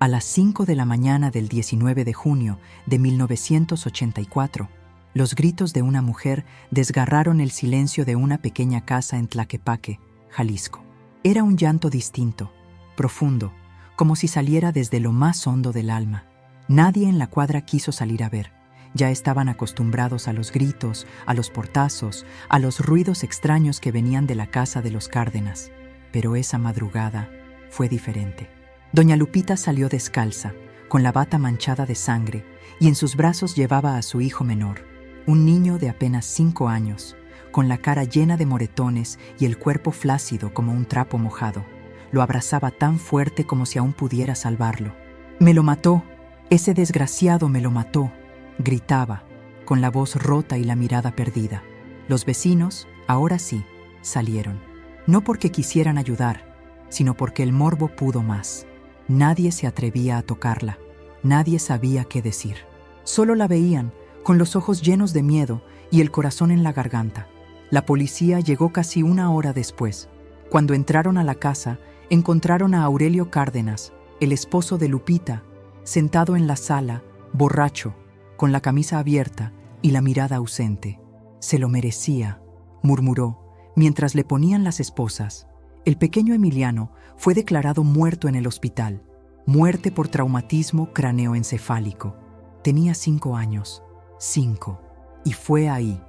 A las 5 de la mañana del 19 de junio de 1984, los gritos de una mujer desgarraron el silencio de una pequeña casa en Tlaquepaque, Jalisco. Era un llanto distinto, profundo, como si saliera desde lo más hondo del alma. Nadie en la cuadra quiso salir a ver. Ya estaban acostumbrados a los gritos, a los portazos, a los ruidos extraños que venían de la casa de los Cárdenas. Pero esa madrugada fue diferente. Doña Lupita salió descalza, con la bata manchada de sangre, y en sus brazos llevaba a su hijo menor, un niño de apenas 5 años, con la cara llena de moretones y el cuerpo flácido como un trapo mojado. Lo abrazaba tan fuerte como si aún pudiera salvarlo. «Me lo mató, ese desgraciado me lo mató», gritaba, con la voz rota y la mirada perdida. Los vecinos, ahora sí, salieron. No porque quisieran ayudar, sino porque el morbo pudo más. Nadie se atrevía a tocarla. Nadie sabía qué decir. Solo la veían, con los ojos llenos de miedo y el corazón en la garganta. La policía llegó casi 1 hora después. Cuando entraron a la casa, encontraron a Aurelio Cárdenas, el esposo de Lupita, sentado en la sala, borracho, con la camisa abierta y la mirada ausente. «Se lo merecía», murmuró, mientras le ponían las esposas. El pequeño Emiliano fue declarado muerto en el hospital. Muerte por traumatismo craneoencefálico. Tenía 5 años. 5. Y fue ahí,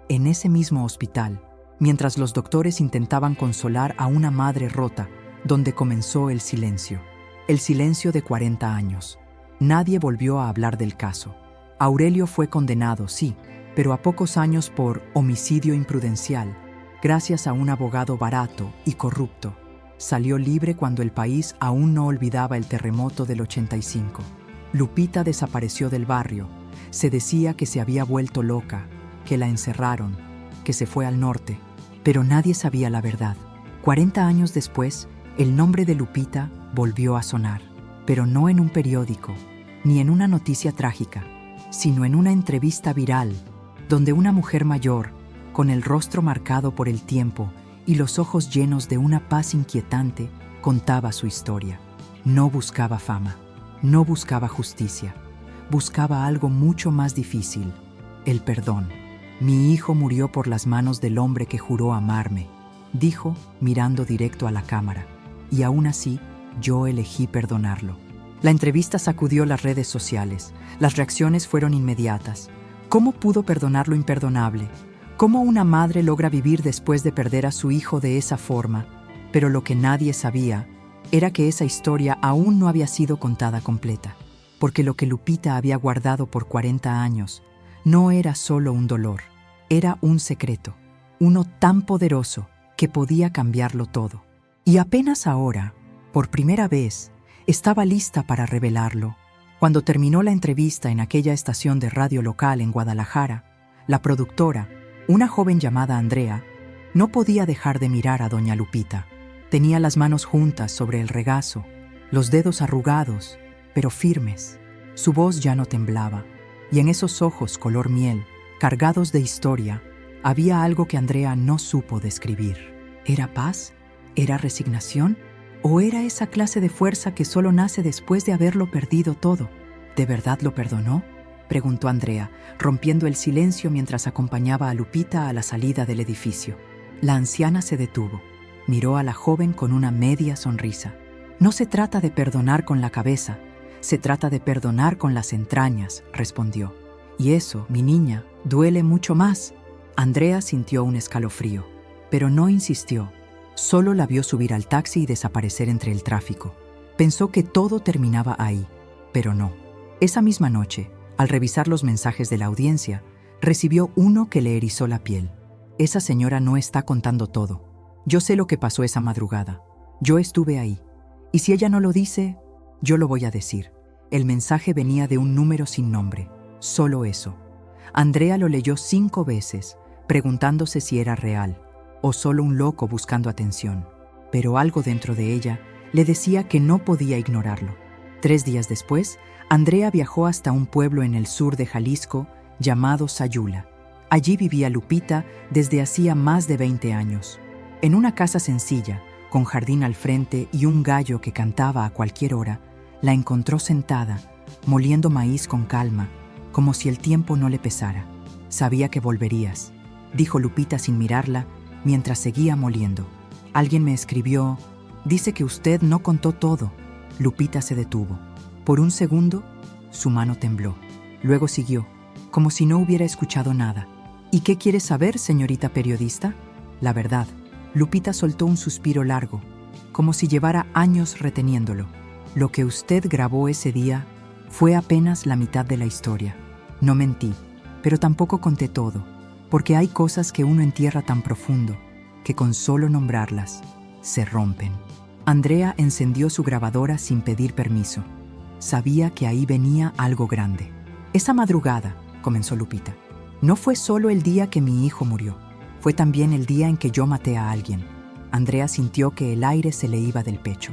en ese mismo hospital, mientras los doctores intentaban consolar a una madre rota, donde comenzó el silencio. El silencio de 40 años. Nadie volvió a hablar del caso. Aurelio fue condenado, sí, pero a pocos años por homicidio imprudencial, gracias a un abogado barato y corrupto. Salió libre cuando el país aún no olvidaba el terremoto del 85. Lupita desapareció del barrio. Se decía que se había vuelto loca, que la encerraron, que se fue al norte, pero nadie sabía la verdad. 40 años después, el nombre de Lupita volvió a sonar, pero no en un periódico, ni en una noticia trágica, sino en una entrevista viral, donde una mujer mayor, con el rostro marcado por el tiempo y los ojos llenos de una paz inquietante, contaba su historia. No buscaba fama, no buscaba justicia, buscaba algo mucho más difícil, el perdón. «Mi hijo murió por las manos del hombre que juró amarme», dijo, mirando directo a la cámara, «y aún así, yo elegí perdonarlo». La entrevista sacudió las redes sociales. Las reacciones fueron inmediatas. ¿Cómo pudo perdonar lo imperdonable? ¿Cómo una madre logra vivir después de perder a su hijo de esa forma? Pero lo que nadie sabía era que esa historia aún no había sido contada completa, porque lo que Lupita había guardado por 40 años no era solo un dolor, era un secreto, uno tan poderoso que podía cambiarlo todo. Y apenas ahora, por primera vez, estaba lista para revelarlo. Cuando terminó la entrevista en aquella estación de radio local en Guadalajara, la productora, una joven llamada Andrea, no podía dejar de mirar a doña Lupita. Tenía las manos juntas sobre el regazo, los dedos arrugados, pero firmes. Su voz ya no temblaba, y en esos ojos color miel, cargados de historia, había algo que Andrea no supo describir. ¿Era paz? ¿Era resignación? ¿O era esa clase de fuerza que solo nace después de haberlo perdido todo? ¿De verdad lo perdonó?, preguntó Andrea, rompiendo el silencio mientras acompañaba a Lupita a la salida del edificio. La anciana se detuvo. Miró a la joven con una media sonrisa. «No se trata de perdonar con la cabeza, se trata de perdonar con las entrañas», respondió. «Y eso, mi niña, duele mucho más». Andrea sintió un escalofrío, pero no insistió. Solo la vio subir al taxi y desaparecer entre el tráfico. Pensó que todo terminaba ahí, pero no. Esa misma noche, al revisar los mensajes de la audiencia, recibió uno que le erizó la piel. «Esa señora no está contando todo. Yo sé lo que pasó esa madrugada. Yo estuve ahí. Y si ella no lo dice, yo lo voy a decir». El mensaje venía de un número sin nombre. Solo eso. Andrea lo leyó 5 veces, preguntándose si era real o solo un loco buscando atención. Pero algo dentro de ella le decía que no podía ignorarlo. 3 días después, Andrea viajó hasta un pueblo en el sur de Jalisco llamado Sayula. Allí vivía Lupita desde hacía más de 20 años. En una casa sencilla, con jardín al frente y un gallo que cantaba a cualquier hora, La encontró sentada, moliendo maíz con calma, como si el tiempo no le pesara. Sabía que volverías, dijo Lupita sin mirarla, mientras seguía moliendo. Alguien me escribió, dice que usted no contó todo. Lupita se detuvo. Por un segundo, su mano tembló. Luego siguió, como si no hubiera escuchado nada. ¿Y qué quiere saber, señorita periodista? La verdad. Lupita soltó un suspiro largo, como si llevara años reteniéndolo. Lo que usted grabó ese día fue apenas la mitad de la historia. No mentí, pero tampoco conté todo, porque hay cosas que uno entierra tan profundo que con solo nombrarlas se rompen. Andrea encendió su grabadora sin pedir permiso. Sabía que ahí venía algo grande. Esa madrugada, comenzó Lupita, no fue solo el día que mi hijo murió, fue también el día en que yo maté a alguien. Andrea sintió que el aire se le iba del pecho.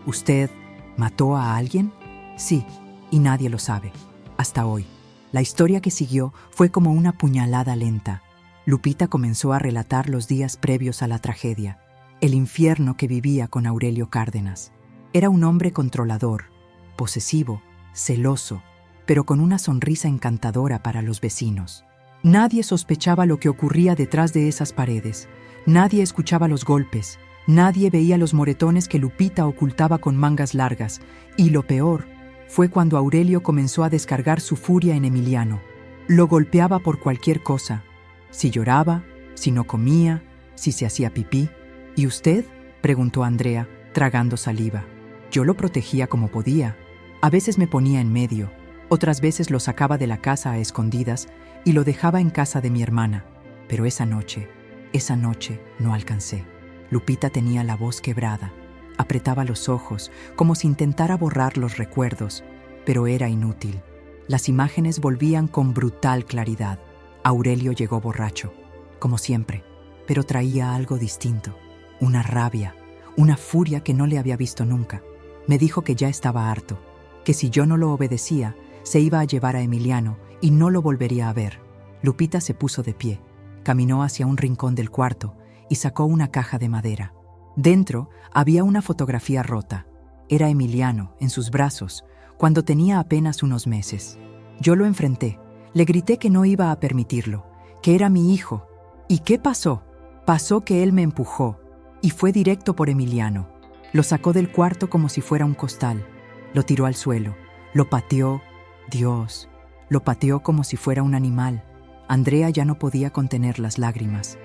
¿Usted mató a alguien? Sí, y nadie lo sabe, hasta hoy. La historia que siguió fue como una puñalada lenta. Lupita comenzó a relatar los días previos a la tragedia, el infierno que vivía con Aurelio Cárdenas. Era un hombre controlador, posesivo, celoso, pero con una sonrisa encantadora para los vecinos. Nadie sospechaba lo que ocurría detrás de esas paredes. Nadie escuchaba los golpes. Nadie veía los moretones que Lupita ocultaba con mangas largas. Y lo peor fue cuando Aurelio comenzó a descargar su furia en Emiliano. Lo golpeaba por cualquier cosa. Si lloraba, si no comía, si se hacía pipí. ¿Y usted?, preguntó Andrea, tragando saliva. Yo lo protegía como podía. A veces me ponía en medio. Otras veces lo sacaba de la casa a escondidas y lo dejaba en casa de mi hermana. Pero esa noche no alcancé. Lupita tenía la voz quebrada. Apretaba los ojos, como si intentara borrar los recuerdos, pero era inútil. Las imágenes volvían con brutal claridad. Aurelio llegó borracho, como siempre, pero traía algo distinto. Una rabia, una furia que no le había visto nunca. Me dijo que ya estaba harto, que si yo no lo obedecía, se iba a llevar a Emiliano y no lo volvería a ver. Lupita se puso de pie, caminó hacia un rincón del cuarto y sacó una caja de madera. Dentro había una fotografía rota. Era Emiliano, en sus brazos, cuando tenía apenas unos meses. Yo lo enfrenté, le grité que no iba a permitirlo, que era mi hijo. ¿Y qué pasó? Pasó que él me empujó y fue directo por Emiliano. Lo sacó del cuarto como si fuera un costal. Lo tiró al suelo, lo pateó. Dios, lo pateó como si fuera un animal. Andrea ya no podía contener las lágrimas,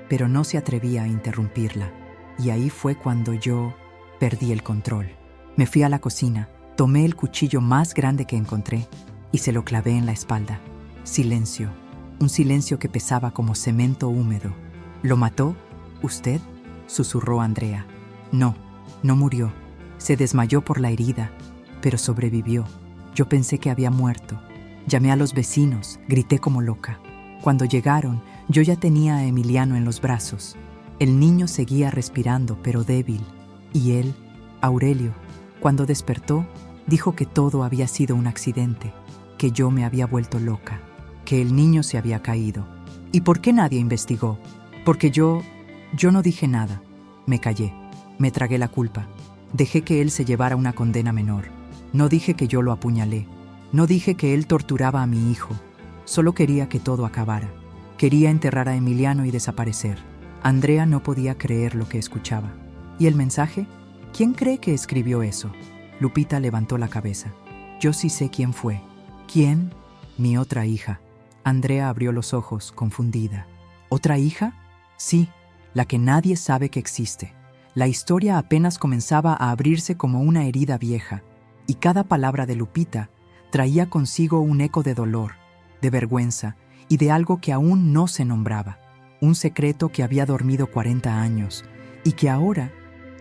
pero no se atrevía a interrumpirla. Y ahí fue cuando yo perdí el control. Me fui a la cocina, tomé el cuchillo más grande que encontré y se lo clavé en la espalda. Silencio, un silencio que pesaba como cemento húmedo. ¿Lo mató? ¿Usted?, susurró Andrea. No, no murió. Se desmayó por la herida, pero sobrevivió. Yo pensé que había muerto. Llamé a los vecinos, grité como loca. Cuando llegaron, yo ya tenía a Emiliano en los brazos. El niño seguía respirando, pero débil. Y él, Aurelio, cuando despertó, dijo que todo había sido un accidente, que yo me había vuelto loca, que el niño se había caído. ¿Y por qué nadie investigó? Porque yo no dije nada. Me callé, me tragué la culpa. Dejé que él se llevara una condena menor. No dije que yo lo apuñalé. No dije que él torturaba a mi hijo. Solo quería que todo acabara. Quería enterrar a Emiliano y desaparecer. Andrea no podía creer lo que escuchaba. ¿Y el mensaje? ¿Quién cree que escribió eso? Lupita levantó la cabeza. Yo sí sé quién fue. ¿Quién? Mi otra hija. Andrea abrió los ojos, confundida. ¿Otra hija? Sí, la que nadie sabe que existe. La historia apenas comenzaba a abrirse como una herida vieja, y cada palabra de Lupita traía consigo un eco de dolor, de vergüenza y de algo que aún no se nombraba. Un secreto que había dormido 40 años y que ahora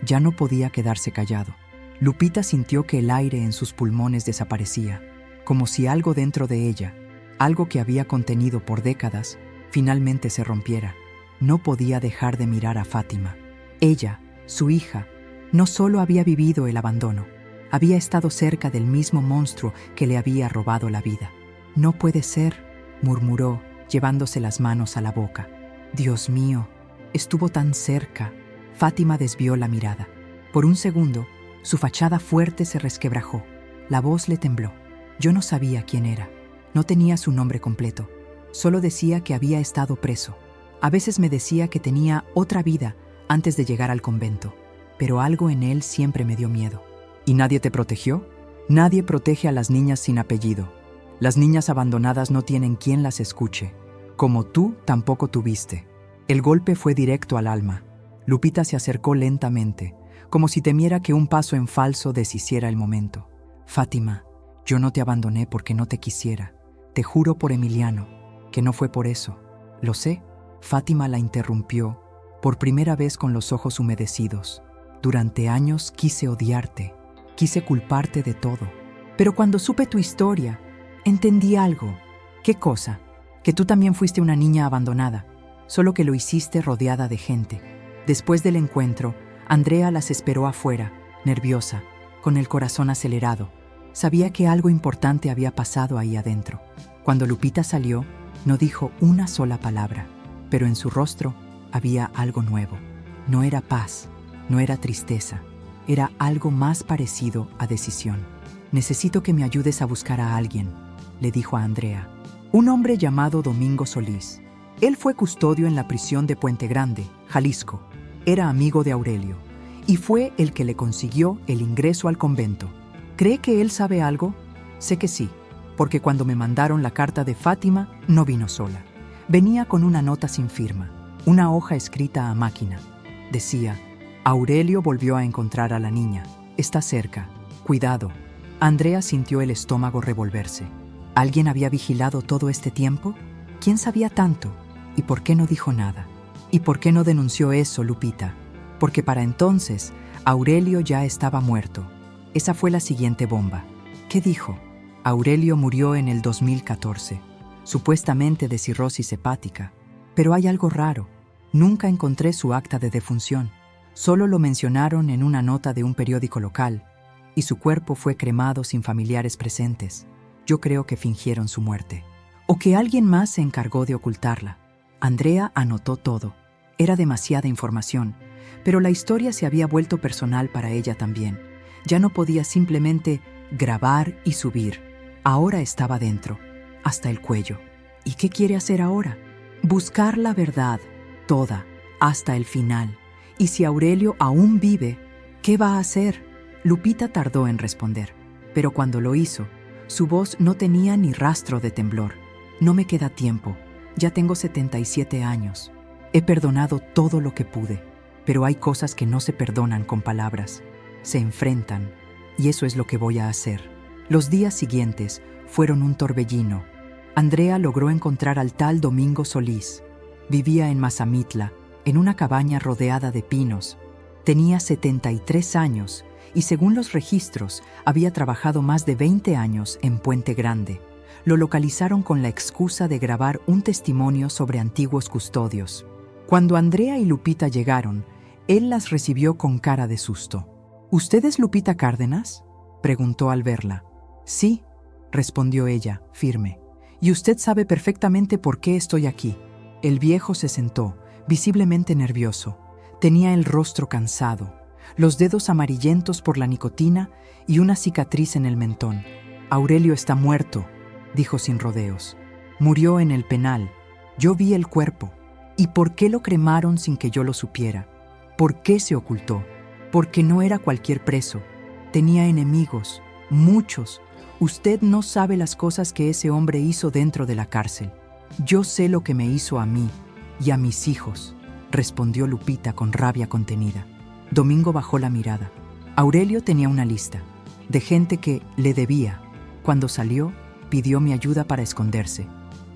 ya no podía quedarse callado. Lupita sintió que el aire en sus pulmones desaparecía, como si algo dentro de ella, algo que había contenido por décadas, finalmente se rompiera. No podía dejar de mirar a Fátima. Ella, su hija, no solo había vivido el abandono, había estado cerca del mismo monstruo que le había robado la vida. No puede ser, murmuró, llevándose las manos a la boca. Dios mío, estuvo tan cerca. Fátima desvió la mirada. Por un segundo, su fachada fuerte se resquebrajó. La voz le tembló. Yo no sabía quién era. No tenía su nombre completo. Solo decía que había estado preso. A veces me decía que tenía otra vida antes de llegar al convento, pero algo en él siempre me dio miedo. ¿Y nadie te protegió? Nadie protege a las niñas sin apellido. Las niñas abandonadas no tienen quien las escuche. Como tú tampoco tuviste. El golpe fue directo al alma. Lupita se acercó lentamente, como si temiera que un paso en falso deshiciera el momento. Fátima, yo no te abandoné porque no te quisiera. Te juro por Emiliano, que no fue por eso. Lo sé. Fátima la interrumpió, por primera vez con los ojos humedecidos. Durante años quise odiarte, quise culparte de todo. Pero cuando supe tu historia, entendí algo. ¿Qué cosa? Que tú también fuiste una niña abandonada, solo que lo hiciste rodeada de gente. Después del encuentro, Andrea las esperó afuera, nerviosa, con el corazón acelerado. Sabía que algo importante había pasado ahí adentro. Cuando Lupita salió, no dijo una sola palabra, pero en su rostro había algo nuevo. No era paz, no era tristeza, era algo más parecido a decisión. Necesito que me ayudes a buscar a alguien, le dijo a Andrea. Un hombre llamado Domingo Solís. Él fue custodio en la prisión de Puente Grande, Jalisco. Era amigo de Aurelio y fue el que le consiguió el ingreso al convento. ¿Cree que él sabe algo? Sé que sí, porque cuando me mandaron la carta de Fátima, no vino sola. Venía con una nota sin firma, una hoja escrita a máquina. Decía: Aurelio volvió a encontrar a la niña. Está cerca. Cuidado. Andrea sintió el estómago revolverse. ¿Alguien había vigilado todo este tiempo? ¿Quién sabía tanto? ¿Y por qué no dijo nada? ¿Y por qué no denunció eso, Lupita? Porque para entonces, Aurelio ya estaba muerto. Esa fue la siguiente bomba. ¿Qué dijo? Aurelio murió en el 2014. Supuestamente de cirrosis hepática. Pero hay algo raro. Nunca encontré su acta de defunción. Solo lo mencionaron en una nota de un periódico local, y su cuerpo fue cremado sin familiares presentes. Yo creo que fingieron su muerte. O que alguien más se encargó de ocultarla. Andrea anotó todo. Era demasiada información, pero la historia se había vuelto personal para ella también. Ya no podía simplemente grabar y subir. Ahora estaba dentro, hasta el cuello. ¿Y qué quiere hacer ahora? Buscar la verdad, toda, hasta el final. Y si Aurelio aún vive, ¿qué va a hacer? Lupita tardó en responder, pero cuando lo hizo, su voz no tenía ni rastro de temblor. No me queda tiempo, ya tengo 77 años. He perdonado todo lo que pude, pero hay cosas que no se perdonan con palabras. Se enfrentan, y eso es lo que voy a hacer. Los días siguientes fueron un torbellino. Andrea logró encontrar al tal Domingo Solís. Vivía en Mazamitla, en una cabaña rodeada de pinos. Tenía 73 años y según los registros había trabajado más de 20 años en Puente Grande. Lo localizaron con la excusa de grabar un testimonio sobre antiguos custodios. Cuando Andrea y Lupita llegaron, él las recibió con cara de susto. ¿Usted es Lupita Cárdenas?, preguntó al verla. Sí, respondió ella, firme. Y usted sabe perfectamente por qué estoy aquí. El viejo se sentó, visiblemente nervioso. Tenía el rostro cansado, los dedos amarillentos por la nicotina y una cicatriz en el mentón. Aurelio está muerto, dijo sin rodeos. Murió en el penal. Yo vi el cuerpo. ¿Y por qué lo cremaron sin que yo lo supiera? ¿Por qué se ocultó? Porque no era cualquier preso. Tenía enemigos, muchos. Usted no sabe las cosas que ese hombre hizo dentro de la cárcel. Yo sé lo que me hizo a mí y a mis hijos, respondió Lupita con rabia contenida. Domingo bajó la mirada. Aurelio tenía una lista de gente que le debía. Cuando salió, pidió mi ayuda para esconderse.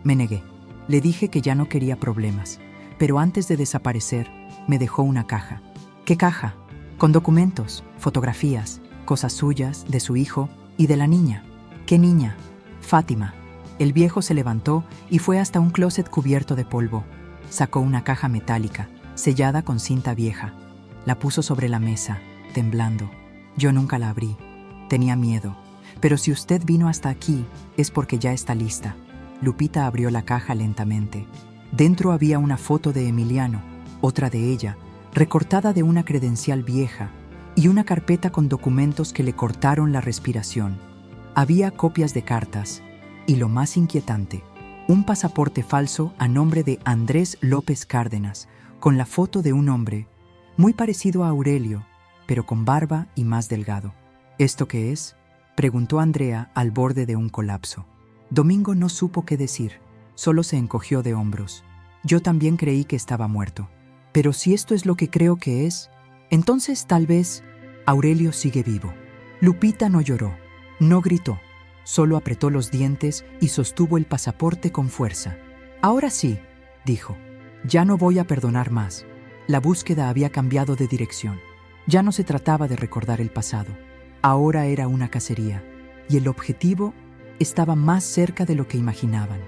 Me negué. Le dije que ya no quería problemas, pero antes de desaparecer, me dejó una caja. ¿Qué caja? Con documentos, fotografías, cosas suyas, de su hijo y de la niña. ¿Qué niña? Fátima. El viejo se levantó y fue hasta un closet cubierto de polvo. Sacó una caja metálica, sellada con cinta vieja. La puso sobre la mesa, temblando. Yo nunca la abrí. Tenía miedo. Pero si usted vino hasta aquí, es porque ya está lista. Lupita abrió la caja lentamente. Dentro había una foto de Emiliano, otra de ella, recortada de una credencial vieja, y una carpeta con documentos que le cortaron la respiración. Había copias de cartas y, lo más inquietante, un pasaporte falso a nombre de Andrés López Cárdenas, con la foto de un hombre muy parecido a Aurelio, pero con barba y más delgado. ¿Esto qué es?, preguntó Andrea al borde de un colapso. Domingo no supo qué decir, solo se encogió de hombros. Yo también creí que estaba muerto. Pero si esto es lo que creo que es, entonces tal vez Aurelio sigue vivo. Lupita no lloró, no gritó, solo apretó los dientes y sostuvo el pasaporte con fuerza. Ahora sí, dijo, ya no voy a perdonar más. La búsqueda había cambiado de dirección. Ya no se trataba de recordar el pasado. Ahora era una cacería, y el objetivo estaba más cerca de lo que imaginaban.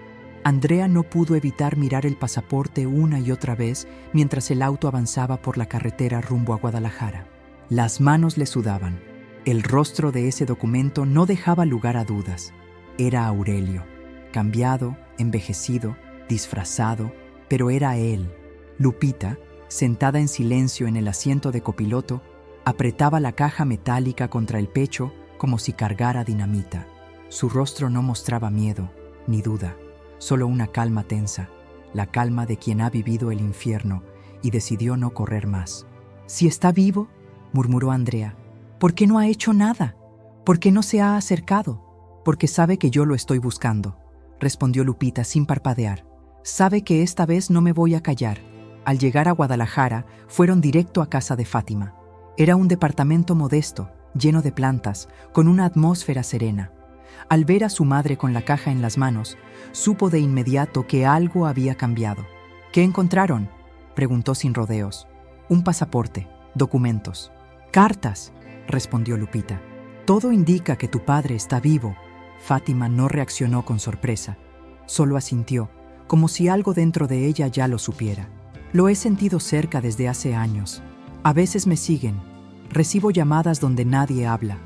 Andrea no pudo evitar mirar el pasaporte una y otra vez mientras el auto avanzaba por la carretera rumbo a Guadalajara. Las manos le sudaban. El rostro de ese documento no dejaba lugar a dudas. Era Aurelio, cambiado, envejecido, disfrazado, pero era él. Lupita, sentada en silencio en el asiento de copiloto, apretaba la caja metálica contra el pecho como si cargara dinamita. Su rostro no mostraba miedo, ni duda, solo una calma tensa, la calma de quien ha vivido el infierno y decidió no correr más. «Si está vivo», murmuró Andrea, «¿por qué no ha hecho nada? ¿Por qué no se ha acercado?» «Porque sabe que yo lo estoy buscando», respondió Lupita sin parpadear. «Sabe que esta vez no me voy a callar». Al llegar a Guadalajara, fueron directo a casa de Fátima. Era un departamento modesto, lleno de plantas, con una atmósfera serena. Al ver a su madre con la caja en las manos, supo de inmediato que algo había cambiado. «¿Qué encontraron?», preguntó sin rodeos. «Un pasaporte, documentos». «Cartas», respondió Lupita. «Todo indica que tu padre está vivo». Fátima no reaccionó con sorpresa. Solo asintió, como si algo dentro de ella ya lo supiera. «Lo he sentido cerca desde hace años. A veces me siguen. Recibo llamadas donde nadie habla.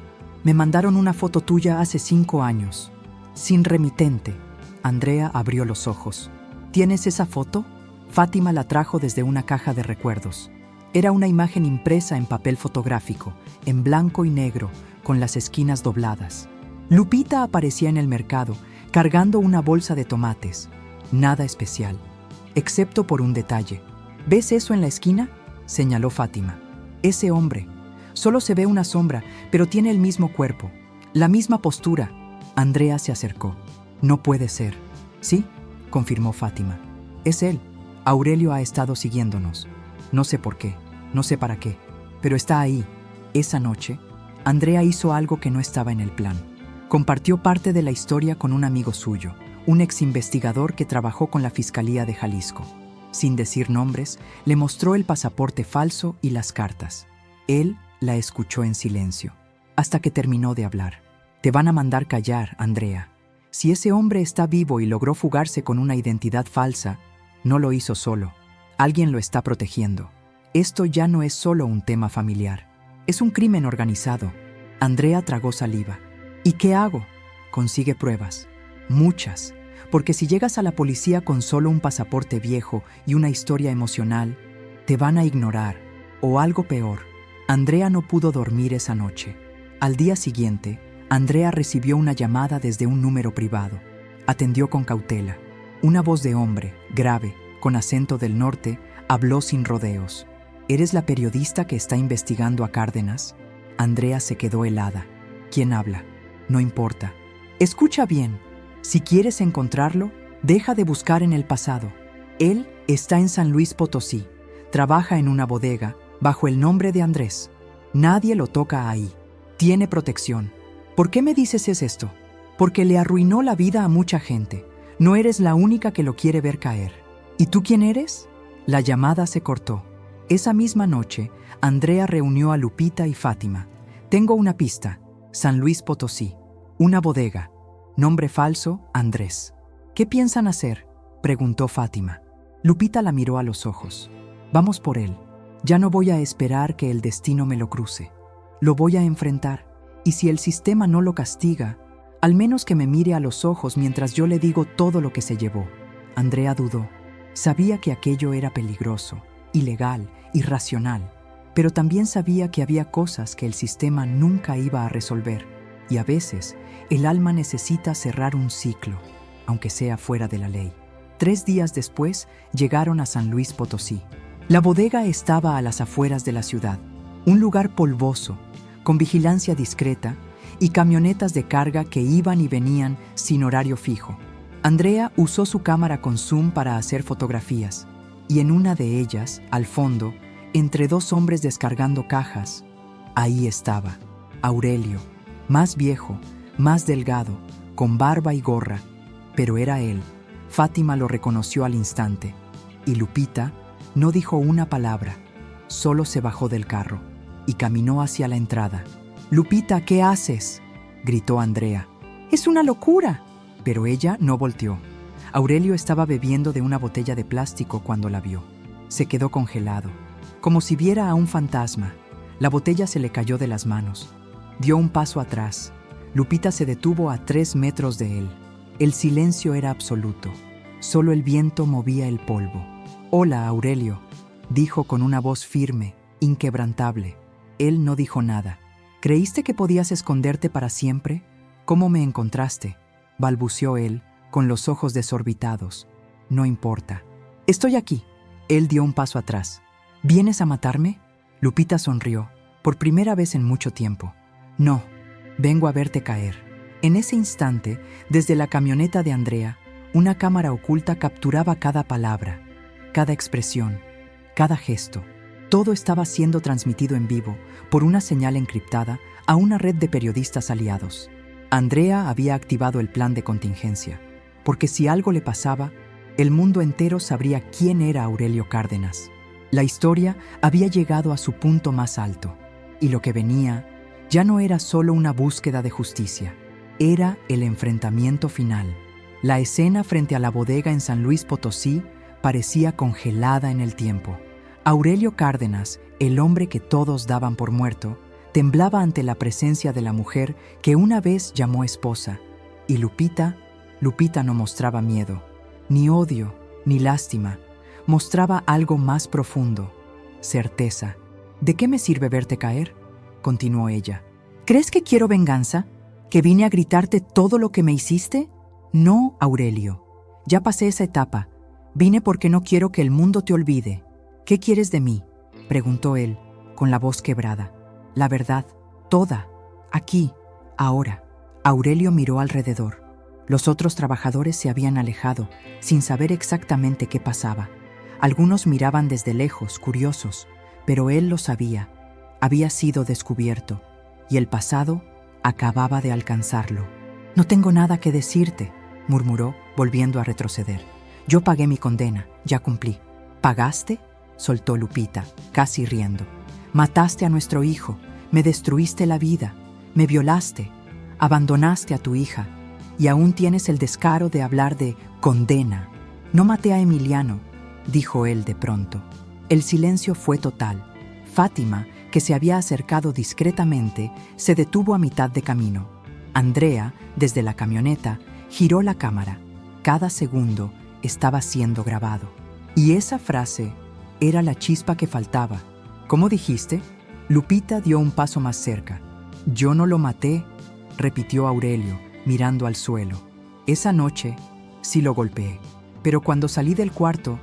Me mandaron una foto tuya hace 5 años. Sin remitente». Andrea abrió los ojos. «¿Tienes esa foto?». Fátima la trajo desde una caja de recuerdos. Era una imagen impresa en papel fotográfico, en blanco y negro, con las esquinas dobladas. Lupita aparecía en el mercado, cargando una bolsa de tomates. Nada especial, excepto por un detalle. «¿Ves eso en la esquina?», señaló Fátima. «Ese hombre. Solo se ve una sombra, pero tiene el mismo cuerpo, la misma postura». Andrea se acercó. «No puede ser». «Sí», confirmó Fátima. «Es él. Aurelio ha estado siguiéndonos. No sé por qué, no sé para qué, pero está ahí». Esa noche, Andrea hizo algo que no estaba en el plan. Compartió parte de la historia con un amigo suyo, un exinvestigador que trabajó con la Fiscalía de Jalisco. Sin decir nombres, le mostró el pasaporte falso y las cartas. Él la escuchó en silencio, hasta que terminó de hablar. «Te van a mandar callar, Andrea. Si ese hombre está vivo y logró fugarse con una identidad falsa, no lo hizo solo. Alguien lo está protegiendo. Esto ya no es solo un tema familiar. Es un crimen organizado». Andrea tragó saliva. «¿Y qué hago?». «Consigue pruebas. Muchas. Porque si llegas a la policía con solo un pasaporte viejo y una historia emocional, te van a ignorar, o algo peor». Andrea no pudo dormir esa noche. Al día siguiente, Andrea recibió una llamada desde un número privado. Atendió con cautela. Una voz de hombre, grave, con acento del norte, habló sin rodeos. «¿Eres la periodista que está investigando a Cárdenas?». Andrea se quedó helada. «¿Quién habla?». «No importa. Escucha bien. Si quieres encontrarlo, deja de buscar en el pasado. Él está en San Luis Potosí. Trabaja en una bodega, bajo el nombre de Andrés. Nadie lo toca ahí. Tiene protección. ¿Por qué me dices esto? Porque le arruinó la vida a mucha gente. No eres la única que lo quiere ver caer. ¿Y tú quién eres?». La llamada se cortó. Esa misma noche, Andrea reunió a Lupita y Fátima. «Tengo una pista. San Luis Potosí. Una bodega. Nombre falso, Andrés». «¿Qué piensan hacer?», preguntó Fátima. Lupita la miró a los ojos. «Vamos por él. Ya no voy a esperar que el destino me lo cruce. Lo voy a enfrentar. Y si el sistema no lo castiga, al menos que me mire a los ojos mientras yo le digo todo lo que se llevó». Andrea dudó. Sabía que aquello era peligroso, ilegal, irracional, pero también sabía que había cosas que el sistema nunca iba a resolver, y a veces El alma necesita cerrar un ciclo, aunque sea fuera de la ley. 3 días después llegaron a San Luis Potosí. La bodega estaba a las afueras de la ciudad, un lugar polvoso, con vigilancia discreta y camionetas de carga que iban y venían sin horario fijo. Andrea usó su cámara con zoom para hacer fotografías, y en una de ellas, al fondo, entre 2 hombres descargando cajas, ahí estaba, Aurelio, más viejo, más delgado, con barba y gorra, pero era él. Fátima lo reconoció al instante, y Lupita no dijo una palabra, solo se bajó del carro y caminó hacia la entrada. «Lupita, ¿qué haces?», gritó Andrea. «Es una locura», pero ella no volteó. Aurelio estaba bebiendo de una botella de plástico cuando la vio. Se quedó congelado, como si viera a un fantasma. La botella se le cayó de las manos. Dio un paso atrás. Lupita se detuvo a 3 metros de él. El silencio era absoluto. Solo el viento movía el polvo. «Hola, Aurelio», dijo con una voz firme, inquebrantable. Él no dijo nada. «¿Creíste que podías esconderte para siempre? ¿Cómo me encontraste?», balbuceó él, con los ojos desorbitados. «No importa. Estoy aquí». Él dio un paso atrás. «¿Vienes a matarme?». Lupita sonrió, por primera vez en mucho tiempo. «No, vengo a verte caer». En ese instante, desde la camioneta de Andrea, una cámara oculta capturaba cada palabra, cada expresión, cada gesto. Todo estaba siendo transmitido en vivo por una señal encriptada a una red de periodistas aliados. Andrea había activado el plan de contingencia, porque si algo le pasaba, el mundo entero sabría quién era Aurelio Cárdenas. La historia había llegado a su punto más alto, y lo que venía ya no era solo una búsqueda de justicia, era el enfrentamiento final. La escena frente a la bodega en San Luis Potosí parecía congelada en el tiempo. Aurelio Cárdenas, el hombre que todos daban por muerto, temblaba ante la presencia de la mujer que una vez llamó esposa. Y Lupita no mostraba miedo, ni odio, ni lástima. Mostraba algo más profundo, certeza. «¿De qué me sirve verte caer?», continuó ella. «¿Crees que quiero venganza? ¿Que vine a gritarte todo lo que me hiciste? No, Aurelio. Ya pasé esa etapa. Vine porque no quiero que el mundo te olvide». «¿Qué quieres de mí?», preguntó él, con la voz quebrada. «La verdad, toda, aquí, ahora». Aurelio miró alrededor. Los otros trabajadores se habían alejado, sin saber exactamente qué pasaba. Algunos miraban desde lejos, curiosos, pero él lo sabía. Había sido descubierto, y el pasado acababa de alcanzarlo. «No tengo nada que decirte», murmuró, volviendo a retroceder. «Yo pagué mi condena, ya cumplí». «¿Pagaste?», soltó Lupita, casi riendo. «Mataste a nuestro hijo, me destruiste la vida, me violaste, abandonaste a tu hija, y aún tienes el descaro de hablar de condena». «No maté a Emiliano», dijo él de pronto. El silencio fue total. Fátima, que se había acercado discretamente, se detuvo a mitad de camino. Andrea, desde la camioneta, giró la cámara. Cada segundo estaba siendo grabado. Y esa frase era la chispa que faltaba. «¿Cómo dijiste?». Lupita dio un paso más cerca. «Yo no lo maté», repitió Aurelio, mirando al suelo. «Esa noche sí lo golpeé, pero cuando salí del cuarto,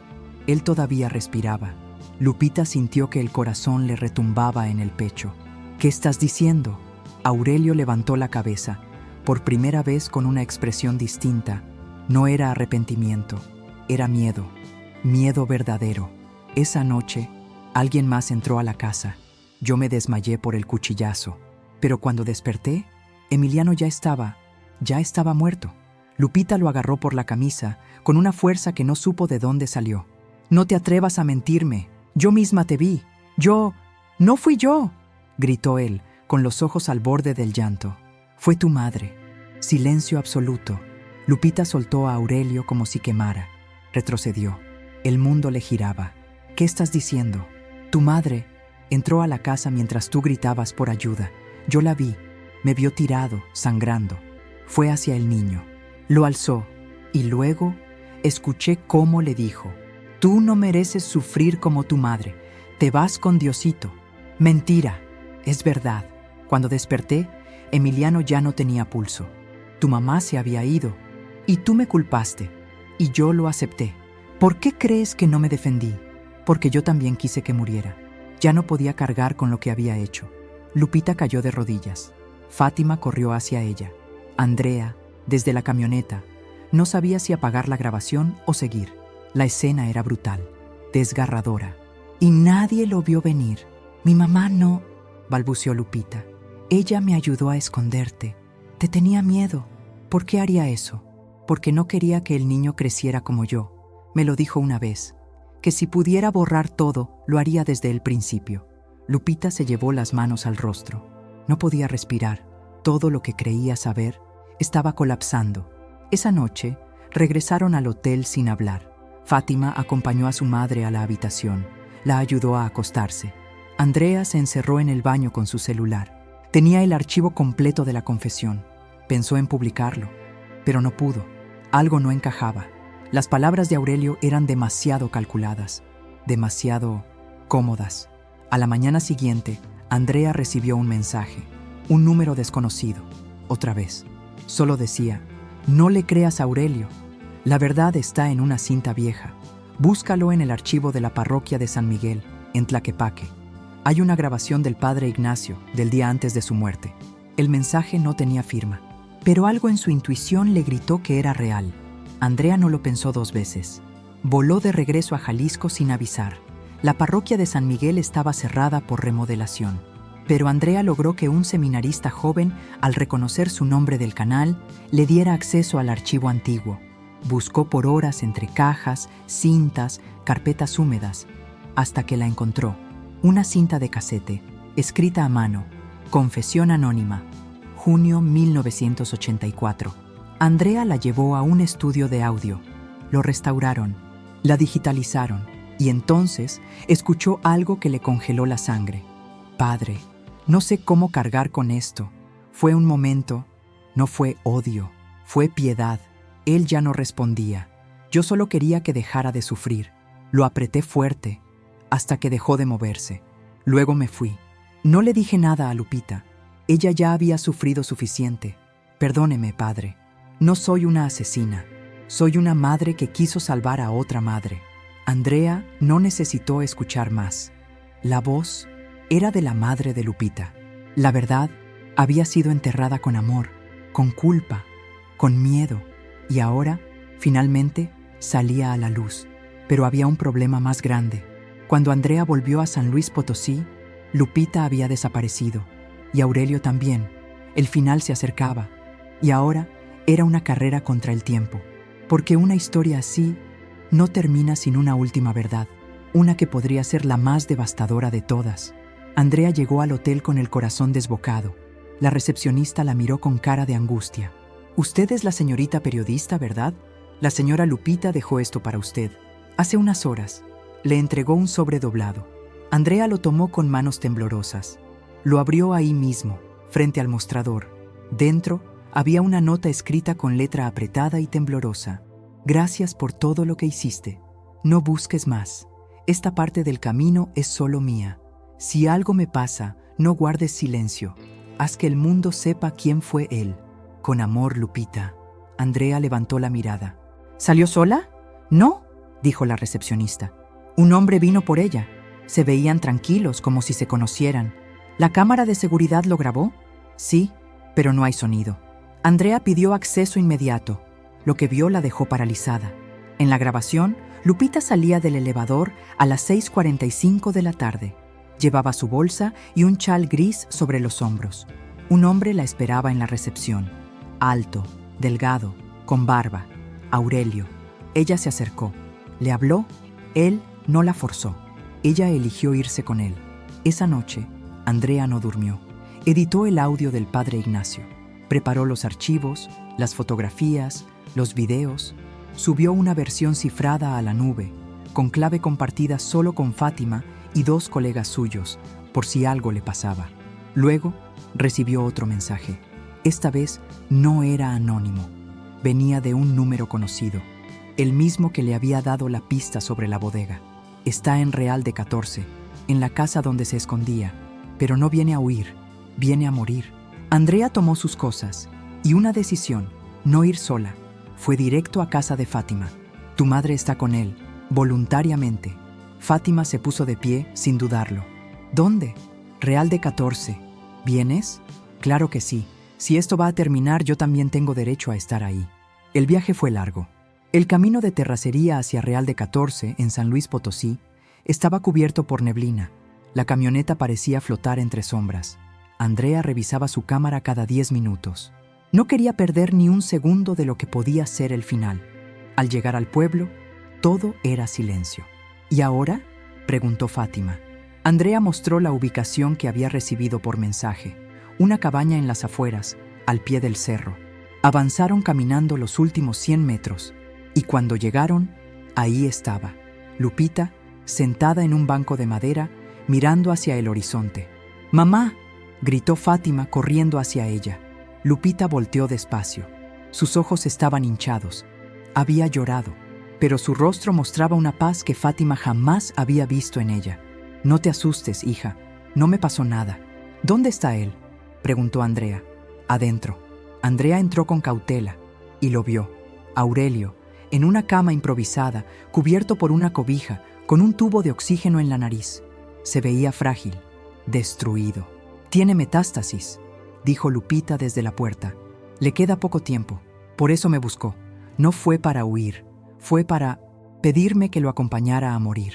él todavía respiraba». Lupita sintió que el corazón le retumbaba en el pecho. «¿Qué estás diciendo?». Aurelio levantó la cabeza, por primera vez con una expresión distinta. No era arrepentimiento, era miedo, miedo verdadero. «Esa noche, alguien más entró a la casa. Yo me desmayé por el cuchillazo, pero cuando desperté, Emiliano ya estaba muerto». Lupita lo agarró por la camisa, con una fuerza que no supo de dónde salió. «No te atrevas a mentirme. Yo misma te vi. No fui yo», gritó él, con los ojos al borde del llanto. «Fue tu madre». Silencio absoluto. Lupita soltó a Aurelio como si quemara. Retrocedió. El mundo le giraba. «¿Qué estás diciendo?». «Tu madre entró a la casa mientras tú gritabas por ayuda. Yo la vi. Me vio tirado, sangrando. Fue hacia el niño. Lo alzó. Y luego escuché cómo le dijo: «Tú no mereces sufrir como tu madre. Te vas con Diosito». Mentira. Es verdad. Cuando desperté, Emiliano ya no tenía pulso. Tu mamá se había ido, y tú me culpaste, y yo lo acepté. ¿Por qué crees que no me defendí? Porque yo también quise que muriera. Ya no podía cargar con lo que había hecho. Lupita cayó de rodillas. Fátima corrió hacia ella. Andrea, desde la camioneta, no sabía si apagar la grabación o seguir. La escena era brutal, desgarradora, y nadie lo vio venir. Mi mamá no, balbuceó Lupita. Ella me ayudó a esconderte. Te tenía miedo. ¿Por qué haría eso? Porque no quería que el niño creciera como yo. Me lo dijo una vez, que si pudiera borrar todo, lo haría desde el principio. Lupita se llevó las manos al rostro. No podía respirar. Todo lo que creía saber estaba colapsando. Esa noche, regresaron al hotel sin hablar. Fátima acompañó a su madre a la habitación. La ayudó a acostarse. Andrea se encerró en el baño con su celular. Tenía el archivo completo de la confesión. Pensó en publicarlo, pero no pudo. Algo no encajaba. Las palabras de Aurelio eran demasiado calculadas, demasiado cómodas. A la mañana siguiente, Andrea recibió un mensaje, un número desconocido. Otra vez. Solo decía: no le creas a Aurelio. La verdad está en una cinta vieja. Búscalo en el archivo de la parroquia de San Miguel, en Tlaquepaque. Hay una grabación del padre Ignacio, del día antes de su muerte. El mensaje no tenía firma, pero algo en su intuición le gritó que era real. Andrea no lo pensó dos veces. Voló de regreso a Jalisco sin avisar. La parroquia de San Miguel estaba cerrada por remodelación. Pero Andrea logró que un seminarista joven, al reconocer su nombre del canal, le diera acceso al archivo antiguo. Buscó por horas entre cajas, cintas, carpetas húmedas, hasta que la encontró. Una cinta de casete, escrita a mano, Confesión Anónima, junio 1984. Andrea la llevó a un estudio de audio. Lo restauraron, la digitalizaron, y entonces escuchó algo que le congeló la sangre. Padre, no sé cómo cargar con esto. Fue un momento, no fue odio, fue piedad. Él ya no respondía. Yo solo quería que dejara de sufrir. Lo apreté fuerte, hasta que dejó de moverse. Luego me fui. No le dije nada a Lupita. Ella ya había sufrido suficiente. Perdóneme, padre. No soy una asesina. Soy una madre que quiso salvar a otra madre. Andrea no necesitó escuchar más. La voz era de la madre de Lupita. La verdad había sido enterrada con amor, con culpa, con miedo, y ahora, finalmente, salía a la luz. Pero había un problema más grande. Cuando Andrea volvió a San Luis Potosí, Lupita había desaparecido, y Aurelio también. El final se acercaba, y ahora era una carrera contra el tiempo, porque una historia así no termina sin una última verdad, una que podría ser la más devastadora de todas. Andrea llegó al hotel con el corazón desbocado. La recepcionista la miró con cara de angustia. «Usted es la señorita periodista, ¿verdad? La señora Lupita dejó esto para usted. Hace unas horas». Le entregó un sobre doblado. Andrea lo tomó con manos temblorosas. Lo abrió ahí mismo, frente al mostrador. Dentro había una nota escrita con letra apretada y temblorosa. «Gracias por todo lo que hiciste. No busques más. Esta parte del camino es solo mía. Si algo me pasa, no guardes silencio. Haz que el mundo sepa quién fue él. Con amor, Lupita». Andrea levantó la mirada. «¿Salió sola?» «No», dijo la recepcionista. «Un hombre vino por ella. Se veían tranquilos, como si se conocieran. ¿La cámara de seguridad lo grabó?» «Sí, pero no hay sonido». Andrea pidió acceso inmediato. Lo que vio la dejó paralizada. En la grabación, Lupita salía del elevador a las 6:45 de la tarde. Llevaba su bolsa y un chal gris sobre los hombros. Un hombre la esperaba en la recepción. Alto, delgado, con barba. Aurelio. Ella se acercó. Le habló. Él no la forzó. Ella eligió irse con él. Esa noche, Andrea no durmió. Editó el audio del padre Ignacio. Preparó los archivos, las fotografías, los videos. Subió una versión cifrada a la nube, con clave compartida solo con Fátima y 2 colegas suyos, por si algo le pasaba. Luego, recibió otro mensaje. Esta vez no era anónimo. Venía de un número conocido, el mismo que le había dado la pista sobre la bodega. Está en Real de 14, en la casa donde se escondía, pero no viene a huir, viene a morir. Andrea tomó sus cosas Y una decisión, no ir sola. Fue directo a casa de Fátima. Tu madre está con él, voluntariamente. Fátima se puso de pie sin dudarlo. ¿Dónde? Real de 14. ¿Vienes? Claro que sí. Si esto va a terminar, yo también tengo derecho a estar ahí. El viaje fue largo. El camino de terracería hacia Real de 14, en San Luis Potosí, estaba cubierto por neblina. La camioneta parecía flotar entre sombras. Andrea revisaba su cámara cada 10 minutos. No quería perder ni un segundo de lo que podía ser el final. Al llegar al pueblo, todo era silencio. ¿Y ahora?, preguntó Fátima. Andrea mostró la ubicación que había recibido por mensaje. Una cabaña en las afueras, al pie del cerro. Avanzaron caminando los últimos 100 metros. Y cuando llegaron, ahí estaba, Lupita, sentada en un banco de madera, mirando hacia el horizonte. ¡Mamá!, gritó Fátima corriendo hacia ella. Lupita volteó despacio. Sus ojos estaban hinchados. Había llorado, pero su rostro mostraba una paz que Fátima jamás había visto en ella. «No te asustes, hija. No me pasó nada». «¿Dónde está él?», preguntó Andrea. «Adentro». Andrea entró con cautela y lo vio. Aurelio, en una cama improvisada, cubierto por una cobija, con un tubo de oxígeno en la nariz. Se veía frágil, destruido. «Tiene metástasis», dijo Lupita desde la puerta. «Le queda poco tiempo. Por eso me buscó. No fue para huir, fue para pedirme que lo acompañara a morir».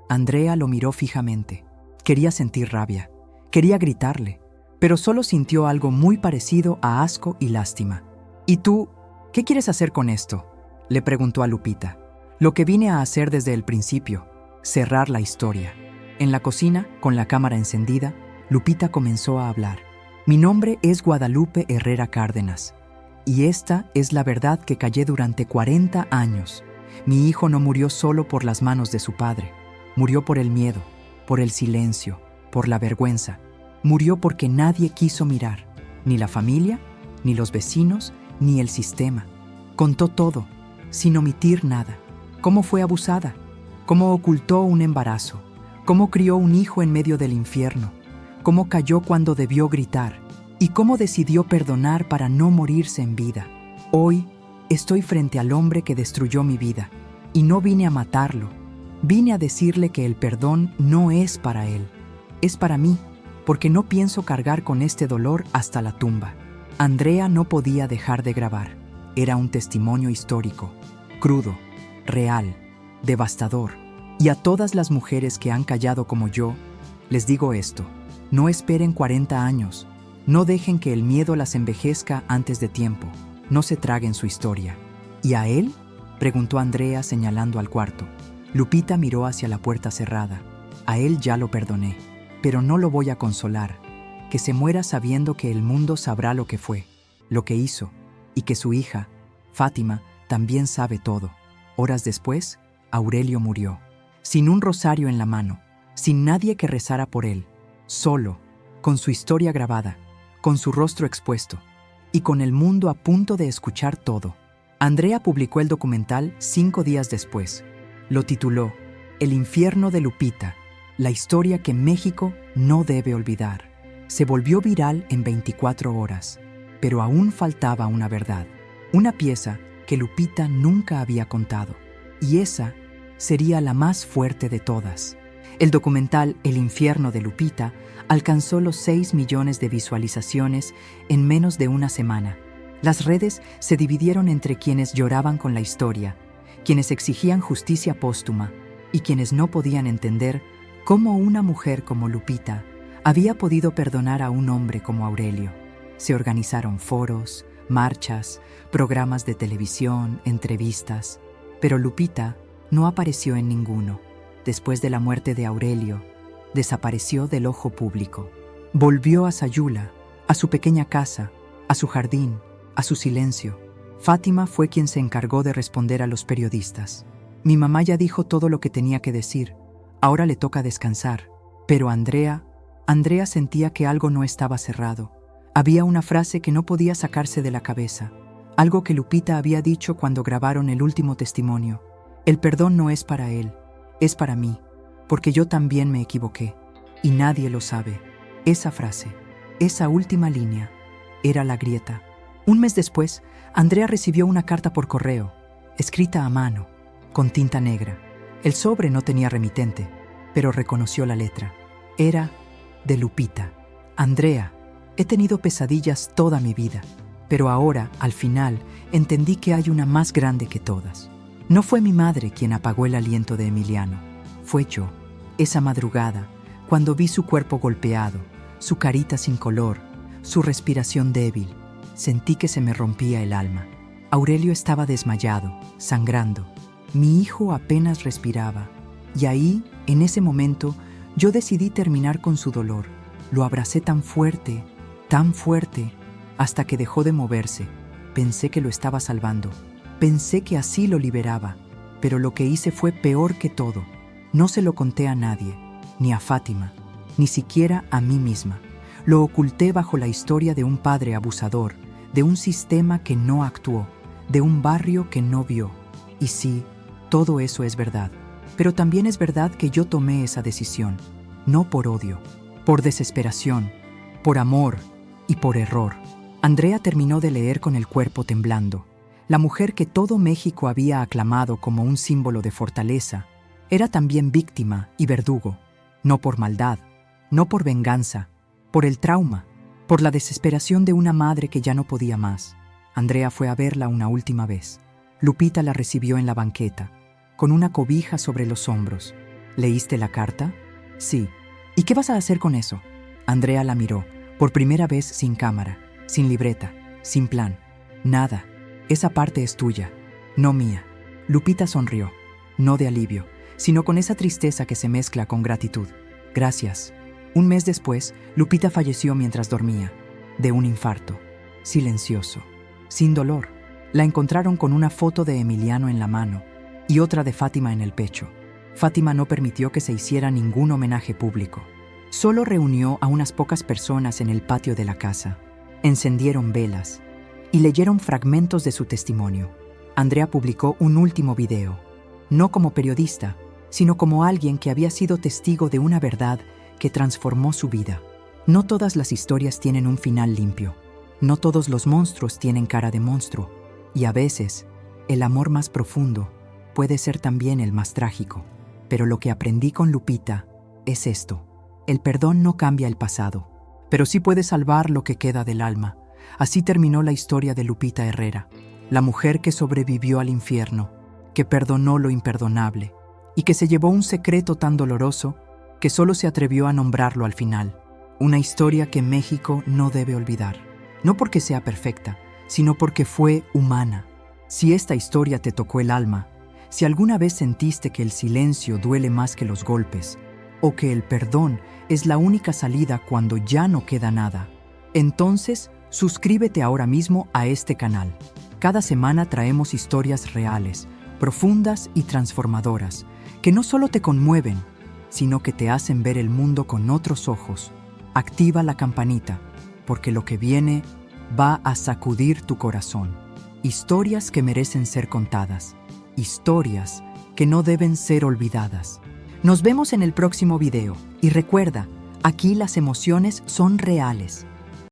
Andrea lo miró fijamente. Quería sentir rabia, quería gritarle, pero solo sintió algo muy parecido a asco y lástima. «¿Y tú, qué quieres hacer con esto?», le preguntó a Lupita. «Lo que vine a hacer desde el principio, cerrar la historia». En la cocina, con la cámara encendida, Lupita comenzó a hablar. «Mi nombre es Guadalupe Herrera Cárdenas, y esta es la verdad que callé durante 40 años. Mi hijo no murió solo por las manos de su padre. Murió por el miedo, por el silencio, por la vergüenza. Murió porque nadie quiso mirar, ni la familia, ni los vecinos, ni el sistema. Contó todo, sin omitir nada. Cómo fue abusada, cómo ocultó un embarazo, cómo crió un hijo en medio del infierno, cómo cayó cuando debió gritar y cómo decidió perdonar para no morirse en vida. Hoy estoy frente al hombre que destruyó mi vida y no vine a matarlo. Vine a decirle que el perdón no es para él, es para mí, porque no pienso cargar con este dolor hasta la tumba». Andrea no podía dejar de grabar. Era un testimonio histórico, crudo, real, devastador. Y a todas las mujeres que han callado como yo, les digo esto: no esperen 40 años, no dejen que el miedo las envejezca antes de tiempo, no se traguen su historia. «¿Y a él?», preguntó Andrea señalando al cuarto. Lupita miró hacia la puerta cerrada. «A él ya lo perdoné, pero no lo voy a consolar. Que se muera sabiendo que el mundo sabrá lo que fue, lo que hizo, y que su hija, Fátima, también sabe todo». Horas después, Aurelio murió, sin un rosario en la mano, sin nadie que rezara por él, solo, con su historia grabada, con su rostro expuesto, y con el mundo a punto de escuchar todo. Andrea publicó el documental 5 días después. Lo tituló «El infierno de Lupita, la historia que México no debe olvidar». Se volvió viral en 24 horas, pero aún faltaba una verdad, una pieza que Lupita nunca había contado, y esa sería la más fuerte de todas. El documental El infierno de Lupita alcanzó los 6 millones de visualizaciones en menos de una semana. Las redes se dividieron entre quienes lloraban con la historia, quienes exigían justicia póstuma y quienes no podían entender cómo una mujer como Lupita había podido perdonar a un hombre como Aurelio. Se organizaron foros, marchas, programas de televisión, entrevistas, pero Lupita no apareció en ninguno. Después de la muerte de Aurelio, desapareció del ojo público. Volvió a Sayula, a su pequeña casa, a su jardín, a su silencio. Fátima fue quien se encargó de responder a los periodistas. «Mi mamá ya dijo todo lo que tenía que decir. Ahora le toca descansar». Pero Andrea sentía que algo no estaba cerrado. Había una frase que no podía sacarse de la cabeza, algo que Lupita había dicho cuando grabaron el último testimonio. «El perdón no es para él, es para mí, porque yo también me equivoqué, y nadie lo sabe». Esa frase, esa última línea, era la grieta, Un mes después, Andrea recibió una carta por correo, escrita a mano, con tinta negra. El sobre no tenía remitente, pero reconoció la letra. Era de Lupita. Andrea, he tenido pesadillas toda mi vida, pero ahora, al final, entendí que hay una más grande que todas. No fue mi madre quien apagó el aliento de Emiliano. Fue yo, esa madrugada, cuando vi su cuerpo golpeado, su carita sin color, su respiración débil. Sentí que se me rompía el alma. Aurelio estaba desmayado, sangrando. Mi hijo apenas respiraba. Y ahí, en ese momento, yo decidí terminar con su dolor. Lo abracé tan fuerte, hasta que dejó de moverse. Pensé que lo estaba salvando. Pensé que así lo liberaba. Pero lo que hice fue peor que todo. No se lo conté a nadie, ni a Fátima, ni siquiera a mí misma. Lo oculté bajo la historia de un padre abusador, de un sistema que no actuó, de un barrio que no vio. Y sí, todo eso es verdad. Pero también es verdad que yo tomé esa decisión, no por odio, por desesperación, por amor y por error. Andrea terminó de leer con el cuerpo temblando. La mujer que todo México había aclamado como un símbolo de fortaleza, era también víctima y verdugo, no por maldad, no por venganza, por el trauma, por la desesperación de una madre que ya no podía más. Andrea fue a verla una última vez. Lupita la recibió en la banqueta, con una cobija sobre los hombros. ¿Leíste la carta? Sí. ¿Y qué vas a hacer con eso? Andrea la miró, por primera vez sin cámara, sin libreta, sin plan. Nada. Esa parte es tuya, no mía. Lupita sonrió, no de alivio, sino con esa tristeza que se mezcla con gratitud. Gracias. Un mes después, Lupita falleció mientras dormía, de un infarto, silencioso, sin dolor. La encontraron con una foto de Emiliano en la mano y otra de Fátima en el pecho. Fátima no permitió que se hiciera ningún homenaje público. Solo reunió a unas pocas personas en el patio de la casa. Encendieron velas y leyeron fragmentos de su testimonio. Andrea publicó un último video, no como periodista, sino como alguien que había sido testigo de una verdad que transformó su vida. No todas las historias tienen un final limpio. No todos los monstruos tienen cara de monstruo. Y a veces, el amor más profundo puede ser también el más trágico. Pero lo que aprendí con Lupita es esto. El perdón no cambia el pasado, pero sí puede salvar lo que queda del alma. Así terminó la historia de Lupita Herrera, la mujer que sobrevivió al infierno, que perdonó lo imperdonable y que se llevó un secreto tan doloroso que solo se atrevió a nombrarlo al final. Una historia que México no debe olvidar, no porque sea perfecta, sino porque fue humana. Si esta historia te tocó el alma, si alguna vez sentiste que el silencio duele más que los golpes, o que el perdón es la única salida cuando ya no queda nada, entonces suscríbete ahora mismo a este canal. Cada semana traemos historias reales, profundas y transformadoras, que no solo te conmueven, sino que te hacen ver el mundo con otros ojos. Activa la campanita, porque lo que viene va a sacudir tu corazón. Historias que merecen ser contadas. Historias que no deben ser olvidadas. Nos vemos en el próximo video. Y recuerda, aquí las emociones son reales.